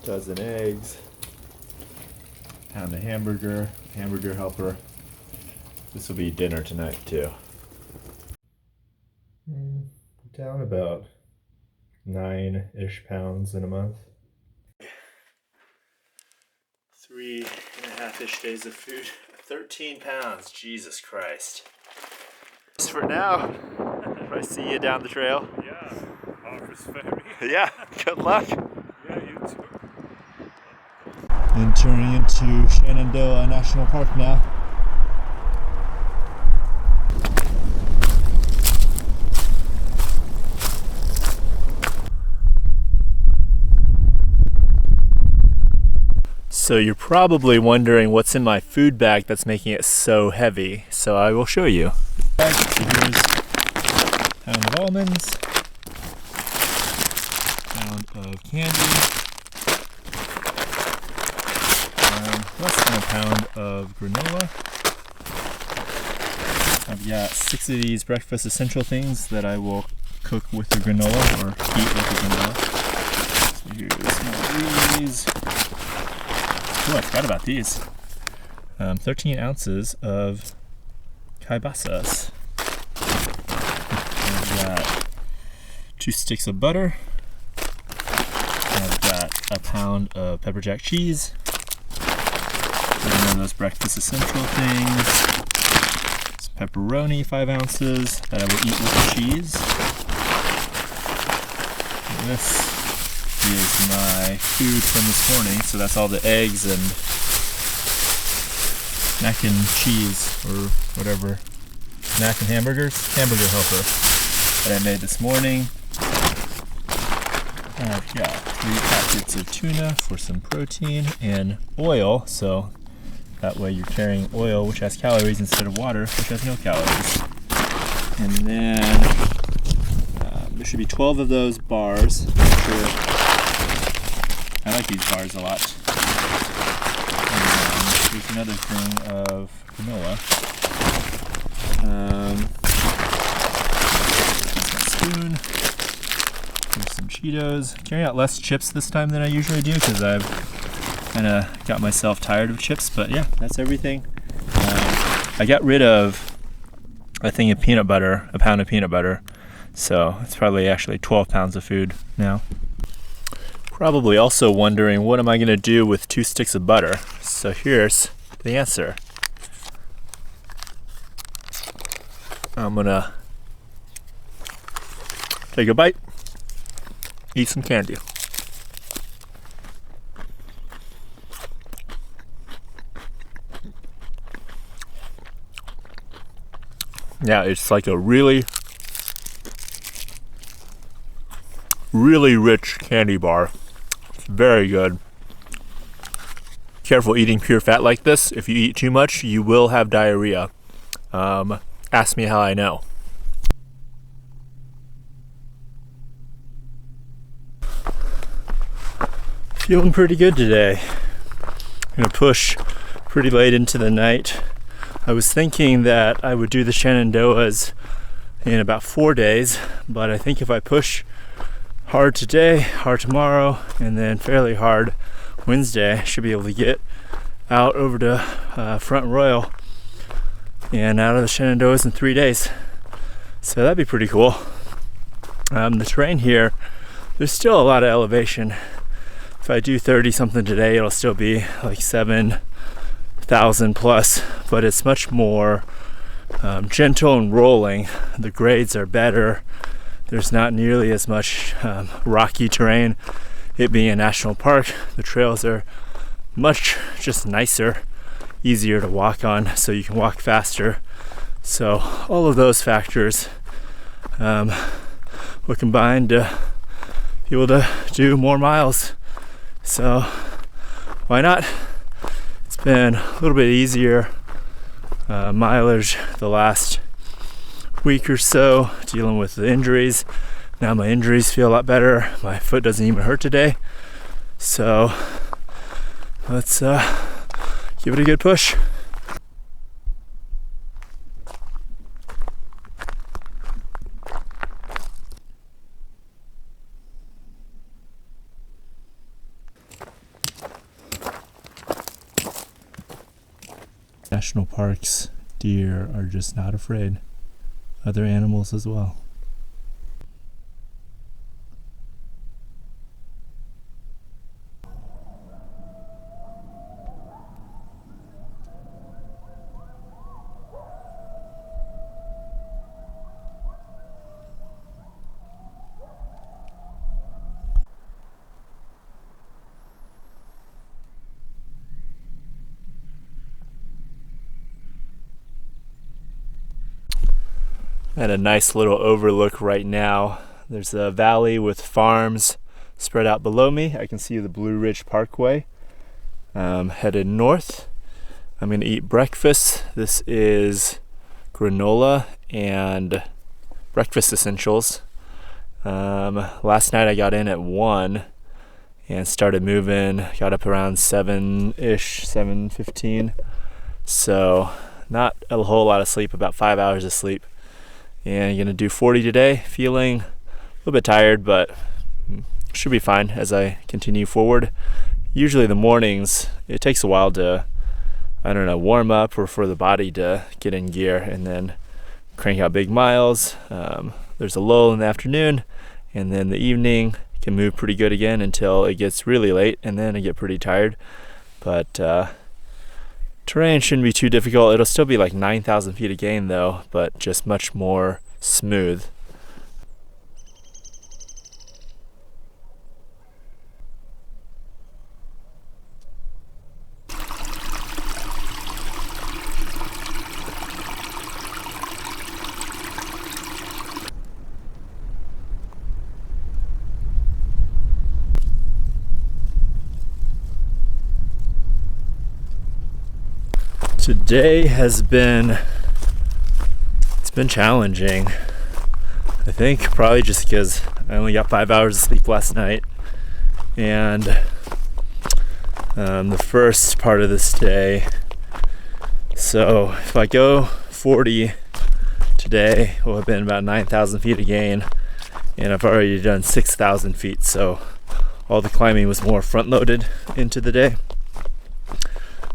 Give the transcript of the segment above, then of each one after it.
dozen eggs, pound of hamburger, hamburger helper. This will be dinner tonight too. Down about 9-ish pounds in a month. 3.5-ish days of food. 13 pounds, Jesus Christ. Just for now. If I see you down the trail. Yeah, Harper's Ferry. Yeah, good luck. Yeah, you too. Entering into Shenandoah National Park now. So you're probably wondering what's in my food bag that's making it so heavy. So I will show you. So here's a pound of almonds, pound of candy, less than a pound of granola. I've got 6 of these breakfast essential things that I will cook with the granola or eat with the granola. So here's more of these. Oh, I forgot about these. 13 ounces of kielbasas. I've got 2 sticks of butter. I've got a pound of pepper jack cheese. One of those breakfast essential things. Some pepperoni, 5 ounces, that I will eat with the cheese. And this is my food from this morning, so that's all the eggs and mac and cheese or whatever, mac and hamburger helper that I made this morning. I've got 3 packets of tuna for some protein and oil, so that way you're carrying oil which has calories instead of water which has no calories. And then there should be 12 of those bars. I like these bars a lot. And here's another thing of granola. Spoon. Here's some Cheetos. Carrying out less chips this time than I usually do because I've kind of got myself tired of chips. But yeah, that's everything. I got rid of a thing of peanut butter, a pound of peanut butter. So it's probably actually 12 pounds of food now. Probably also wondering what am I going to do with 2 sticks of butter. So here's the answer. I'm going to take a bite, eat some candy. Yeah, it's like a really rich candy bar. Very good. Careful eating pure fat like this. If you eat too much, you will have diarrhea. Ask me how I know. Feeling pretty good today. I'm gonna push pretty late into the night. I was thinking that I would do the Shenandoahs in about 4 days, but I think if I push hard today, hard tomorrow, and then fairly hard Wednesday, I should be able to get out over to Front Royal and out of the Shenandoahs in 3 days. So that'd be pretty cool. The terrain here, there's still a lot of elevation. If I do 30 something today, it'll still be like 7,000 plus, but it's much more gentle and rolling. The grades are better. There's not nearly as much rocky terrain. It being a national park, the trails are much just nicer, easier to walk on, so you can walk faster. So all of those factors will combine to be able to do more miles. So why not? It's been a little bit easier mileage the last week or so, dealing with the injuries. Now my injuries feel a lot better. My foot doesn't even hurt today. So let's give it a good push. national parks, deer are just not afraid. Other animals as well. And a nice little overlook right now. There's a valley with farms spread out below me. I can see the Blue Ridge Parkway. Headed north. I'm gonna eat breakfast. This is granola and breakfast essentials. Last night I got in at 1 and started moving. Got up around 7-ish, 7:15. So not a whole lot of sleep, about 5 hours of sleep. And I'm gonna do 40 today. Feeling a little bit tired, but should be fine as I continue forward. Usually the mornings, it takes a while to, warm up or for the body to get in gear and then crank out big miles. There's a lull in the afternoon, and then the evening can move pretty good again until it gets really late, and then I get pretty tired. But terrain shouldn't be too difficult. It'll still be like 9,000 feet of gain though, but just much more smooth. Today has been challenging. I think probably just because I only got 5 hours of sleep last night, and the first part of this day. So if I go 40 today, it will have been about 9,000 feet of gain, and I've already done 6,000 feet. So all the climbing was more front loaded into the day,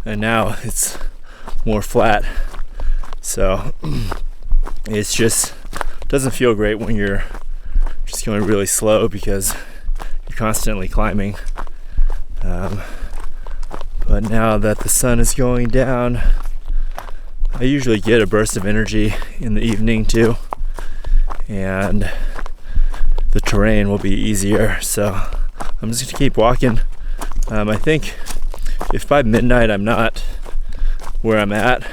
and now it's more flat. So it's just doesn't feel great when you're just going really slow because you're constantly climbing. But now that the sun is going down, I usually get a burst of energy in the evening too, and the terrain will be easier. So I'm just gonna keep walking. I think if by midnight I'm not where I'm at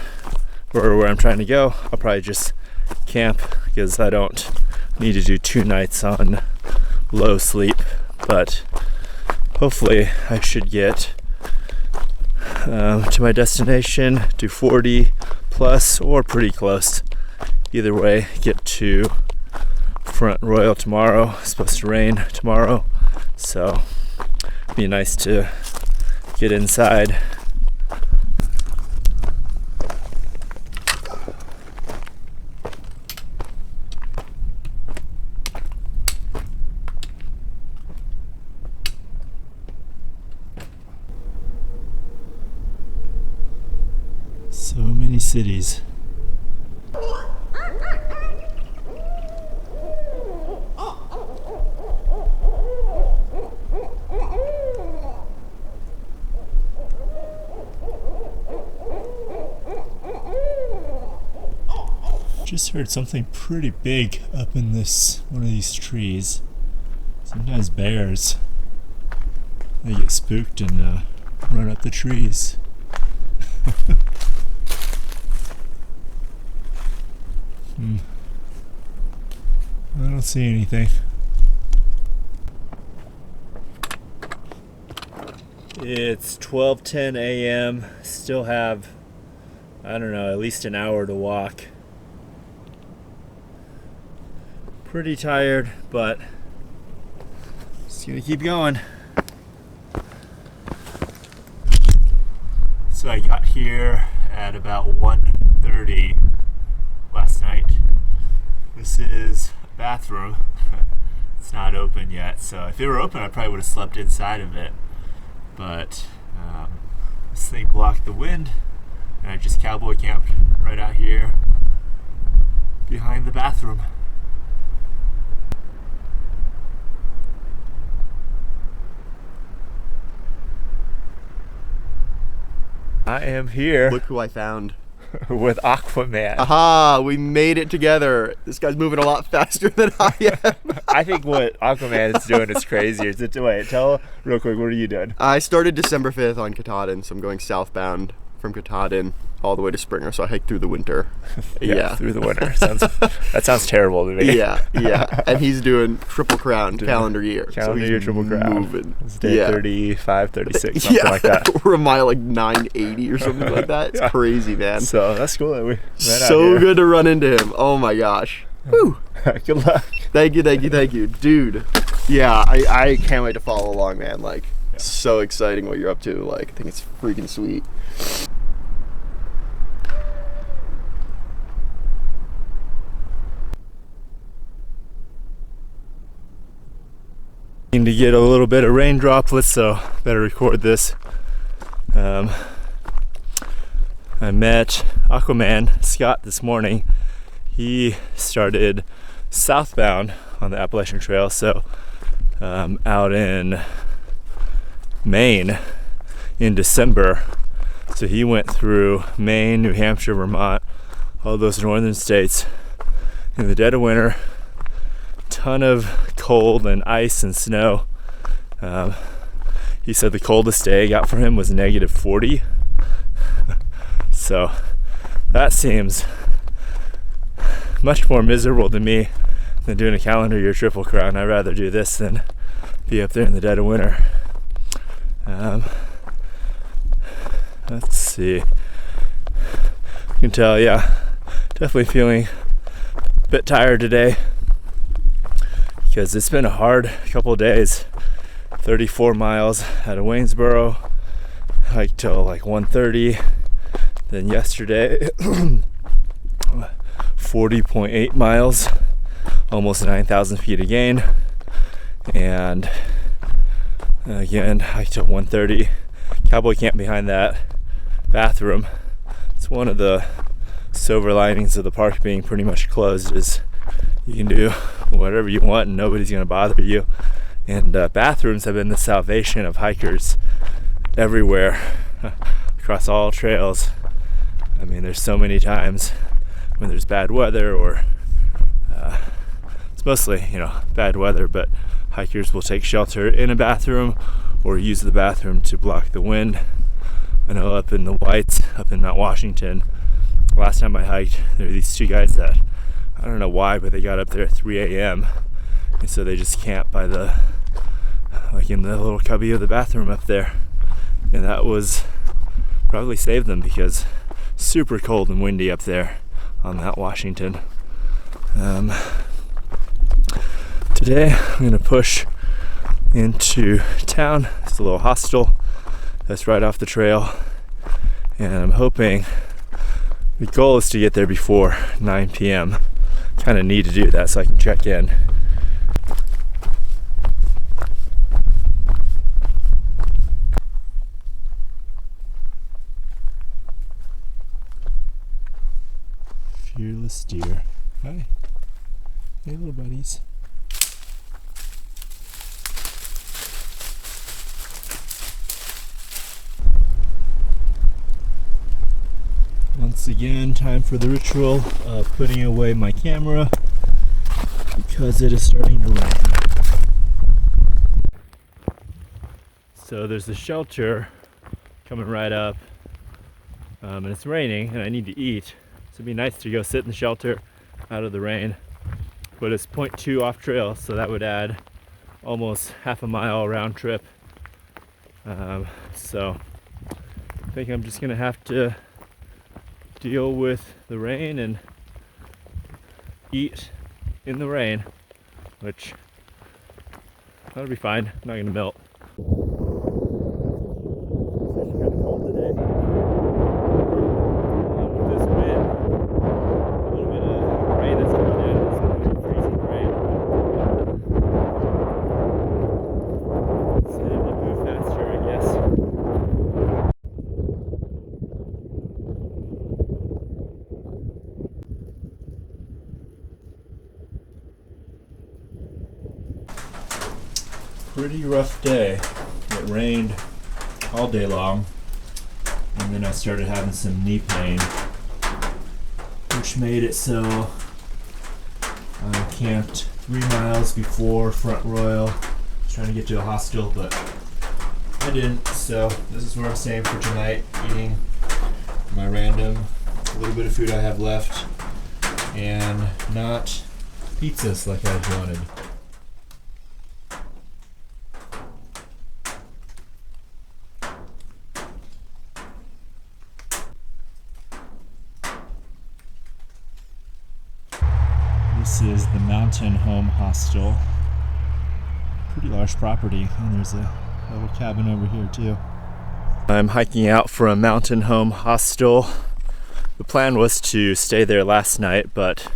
or where I'm trying to go, I'll probably just camp because I don't need to do 2 nights on low sleep. But hopefully I should get to my destination, do 40 plus or pretty close. Either way, get to Front Royal tomorrow. It's supposed to rain tomorrow, so it'd be nice to get inside. So many cities. Just heard something pretty big up in this one of these trees. Sometimes bears, they get spooked and run up the trees. I don't see anything. It's 12:10 a.m. Still have, at least an hour to walk. Pretty tired, but just gonna keep going. So I got here at about 1:30 last night. This is a bathroom. It's not open yet, so if it were open I probably would have slept inside of it, but this thing blocked the wind, And I just cowboy camped right out here behind the bathroom. I am here. Look who I found. With Aquaman. Aha, we made it together. This guy's moving a lot faster than I am. I think what Aquaman is doing is crazier. Wait, tell real quick, what are you doing? I started December 5th on Katahdin, so I'm going southbound from Katahdin all the way to Springer, so I hiked through the winter. Yeah, through the winter. That sounds terrible to me. Yeah. And he's doing Triple Crown calendar year. Calendar year Triple Crown. Moving. It's day 35, 36, something like that. We're a mile like 980 or something like that. It's crazy, man. So that's cool that we met so good to run into him. Oh my gosh. Woo. Good luck. Thank you. Dude. Yeah, I can't wait to follow along, man. Like, so exciting what you're up to. Like, I think it's freaking sweet. To get a little bit of rain droplets, so better record this. I met Aquaman Scott this morning. He started southbound on the Appalachian Trail, so out in Maine in December. So he went through Maine, New Hampshire, Vermont, all those northern states in the dead of winter. Ton of cold and ice and snow. He said the coldest day I got for him was negative 40. So that seems much more miserable to me than doing a calendar year Triple Crown. I'd rather do this than be up there in the dead of winter. Let's see. You can tell, definitely feeling a bit tired today, because it's been a hard couple of days. 34 miles out of Waynesboro, hiked till like 1:30. Then yesterday, 40.8 miles, almost 9,000 feet again. And again, hiked till 1:30. Cowboy camp behind that bathroom. It's one of the silver linings of the park being pretty much closed, is you can do whatever you want and nobody's going to bother you. And bathrooms have been the salvation of hikers everywhere, across all trails. I mean, there's so many times when there's bad weather, or it's mostly, bad weather, but hikers will take shelter in a bathroom or use the bathroom to block the wind. I know up in the Whites, up in Mount Washington, last time I hiked, there were these two guys that, I don't know why, but they got up there at 3 a.m. and so they just camped by in the little cubby of the bathroom up there. And that was probably saved them, because super cold and windy up there on Mount Washington. Today I'm gonna push into town. It's a little hostel that's right off the trail, and I'm hoping, the goal is to get there before 9 p.m. Kind of need to do that so I can check in. Fearless deer. Hi. Hey, little buddies. Once again, time for the ritual of putting away my camera, because it is starting to rain. So there's a shelter coming right up, and it's raining and I need to eat. So it'd be nice to go sit in the shelter out of the rain, but it's 0.2 off trail, so that would add almost half a mile round trip. So I think I'm just gonna have to deal with the rain and eat in the rain, which that'll be fine. I'm not gonna melt. It's kind of cold today. With this wind, a little bit of rain that's coming in, it's gonna be freezing rain. It's able to move faster, I guess. pretty rough day. It rained all day long, and then I started having some knee pain, which made it so I camped 3 miles before Front Royal. I was trying to get to a hostel, but I didn't, so this is where I'm staying for tonight, eating my random little bit of food I have left, and not pizzas like I wanted. This is the Mountain Home Hostel. Pretty large property, and there's a little cabin over here too. I'm hiking out from Mountain Home Hostel. The plan was to stay there last night, but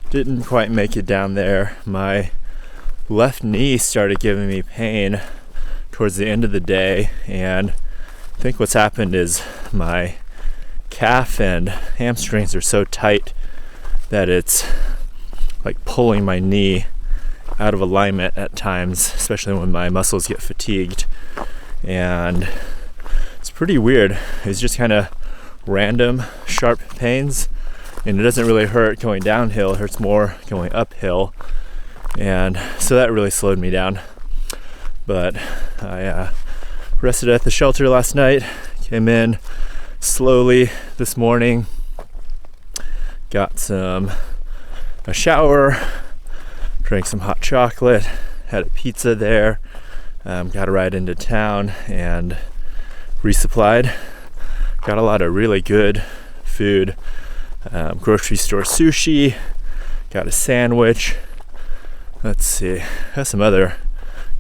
didn't quite make it down there. My left knee started giving me pain towards the end of the day, and I think what's happened is my calf and hamstrings are so tight that it's like pulling my knee out of alignment at times, especially when my muscles get fatigued. And it's pretty weird. It's just kind of random sharp pains, and it doesn't really hurt going downhill. It hurts more going uphill, and so that really slowed me down. But I rested at the shelter last night, came in slowly this morning, got a shower, drank some hot chocolate, had a pizza there, got a ride into town and resupplied. Got a lot of really good food, grocery store sushi, got a sandwich, let's see, got some other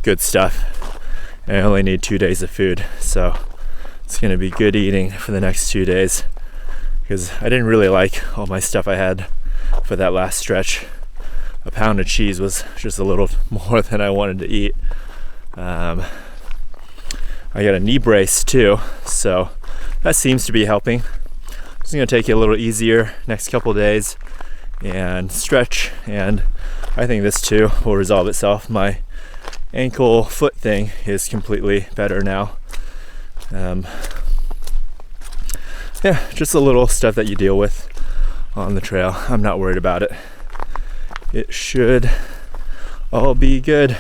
good stuff. I only need 2 days of food, so it's gonna be good eating for the next 2 days, because I didn't really like all my stuff I had for that last stretch. A pound of cheese was just a little more than I wanted to eat. I got a knee brace too, so that seems to be helping. It's gonna take it a little easier next couple days and stretch, and I think this too will resolve itself. My ankle foot thing is completely better now. Yeah, just a little stuff that you deal with on the trail. I'm not worried about it. It should all be good.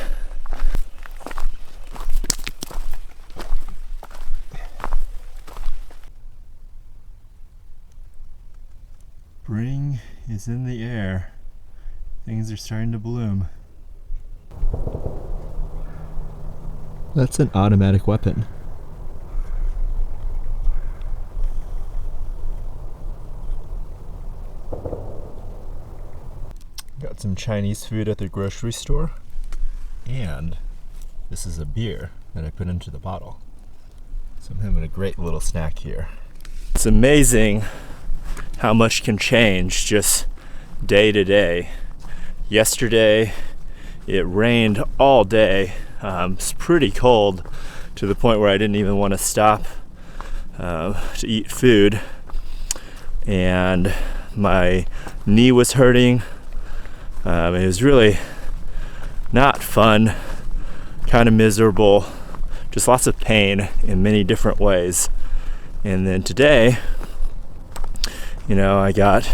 Spring is in the air. Things are starting to bloom. That's an automatic weapon. Got some Chinese food at the grocery store, and this is a beer that I put into the bottle. So I'm having a great little snack here. It's amazing how much can change just day to day. Yesterday, it rained all day. It's pretty cold to the point where I didn't even want to stop to eat food, and my knee was hurting. It was really not fun, kind of miserable, just lots of pain in many different ways. And then today, I got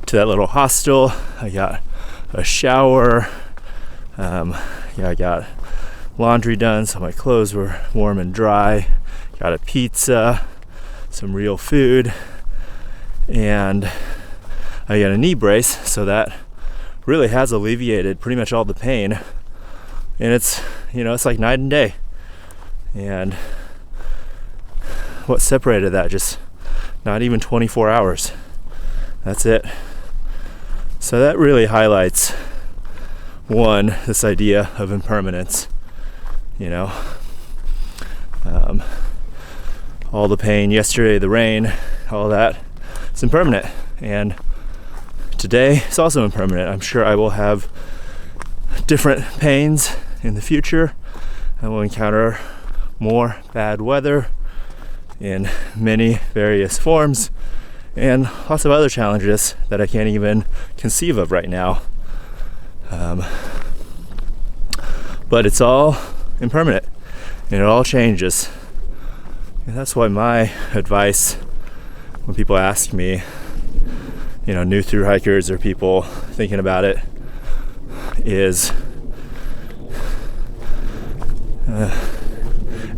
to that little hostel, I got a shower, I got laundry done so my clothes were warm and dry, got a pizza, some real food, and I got a knee brace, so that really has alleviated pretty much all the pain. And it's like night and day. And what separated that? Just not even 24 hours. That's it. So that really highlights, one, this idea of impermanence. All the pain yesterday, the rain, all that, it's impermanent. And today is also impermanent. I'm sure I will have different pains in the future. I will encounter more bad weather in many various forms, and lots of other challenges that I can't even conceive of right now. But it's all impermanent, and it all changes. And that's why my advice when people ask me, new thru hikers or people thinking about it, is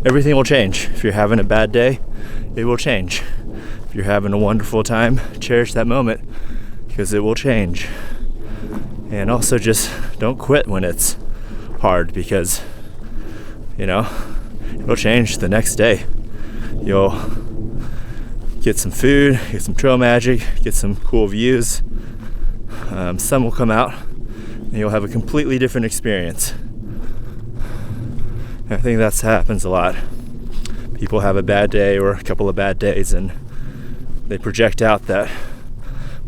everything will change. If you're having a bad day, it will change. If you're having a wonderful time, cherish that moment, because it will change. And also just don't quit when it's hard, because it'll change the next day. You'll get some food, get some trail magic, get some cool views. Sun will come out and you'll have a completely different experience. And I think that happens a lot. People have a bad day or a couple of bad days and they project out that,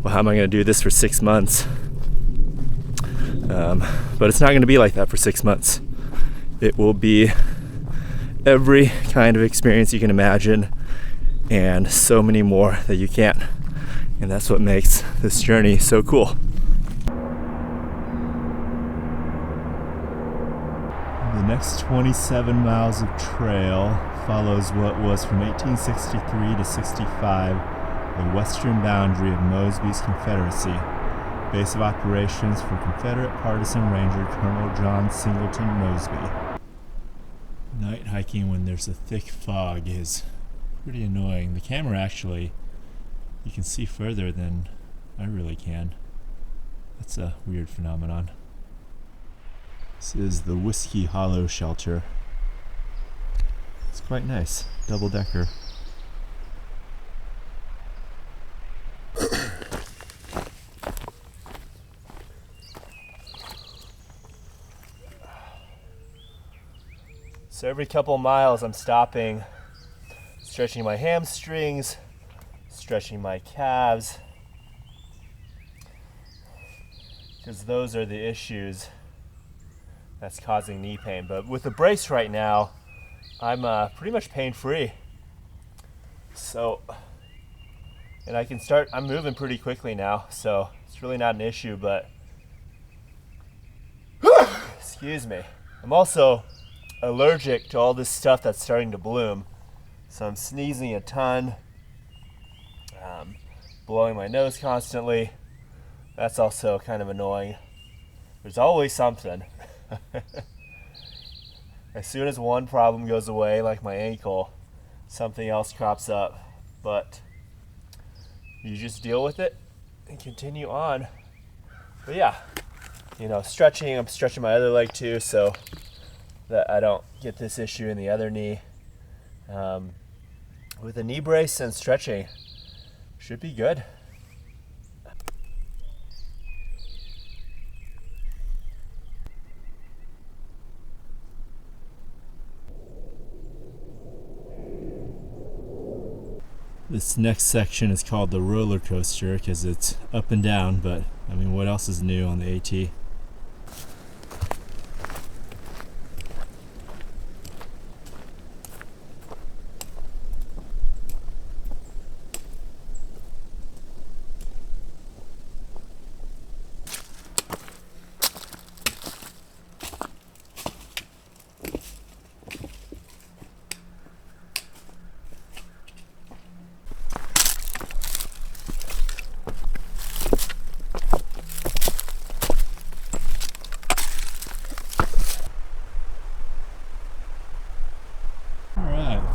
well, how am I going to do this for 6 months? But it's not going to be like that for 6 months. It will be every kind of experience you can imagine, and so many more that you can't. And that's what makes this journey so cool. The next 27 miles of trail follows what was from 1863 to 65 the western boundary of Mosby's Confederacy, base of operations for Confederate Partisan Ranger Colonel John Singleton Mosby. Night hiking when there's a thick fog is pretty annoying. The camera actually, you can see further than I really can. That's a weird phenomenon. This is the Whiskey Hollow shelter. It's quite nice, double-decker. So every couple miles I'm stopping, stretching my hamstrings, stretching my calves, because those are the issues that's causing knee pain. But with the brace right now, I'm pretty much pain-free. So, and I can start, I'm moving pretty quickly now, so it's really not an issue, but excuse me. I'm also allergic to all this stuff that's starting to bloom. So I'm sneezing a ton, blowing my nose constantly. That's also kind of annoying. There's always something. As soon as one problem goes away, like my ankle, something else crops up. But you just deal with it and continue on. But yeah, stretching, I'm stretching my other leg too, so that I don't get this issue in the other knee. With a knee brace and stretching, should be good. This next section is called the roller coaster because it's up and down, but I mean, what else is new on the AT?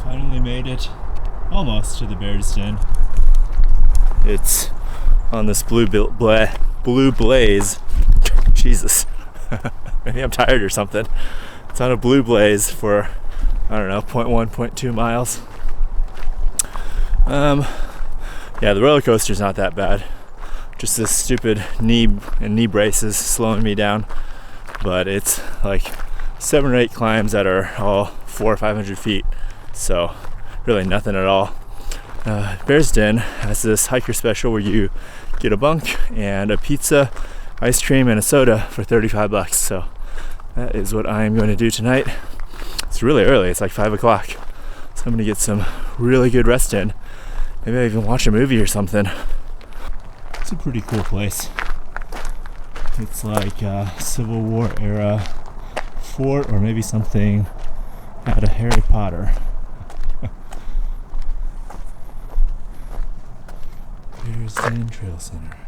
Finally made it almost to the bear's den. It's on this blue blaze. Jesus. Maybe I'm tired or something. It's on a blue blaze for, I don't know, 0.1, 0.2 miles. Yeah, the roller coaster's not that bad. Just this stupid knee and knee braces slowing me down. But it's like 7 or 8 climbs that are all 400 or 500 feet. So really nothing at all. Bear's Den has this hiker special where you get a bunk and a pizza, ice cream, and a soda for $35. So that is what I am going to do tonight. It's really early. It's like 5 o'clock. So I'm going to get some really good rest in. Maybe I even watch a movie or something. It's a pretty cool place. It's like a Civil War era fort, or maybe something at a Harry Potter. Here's the Trail Center.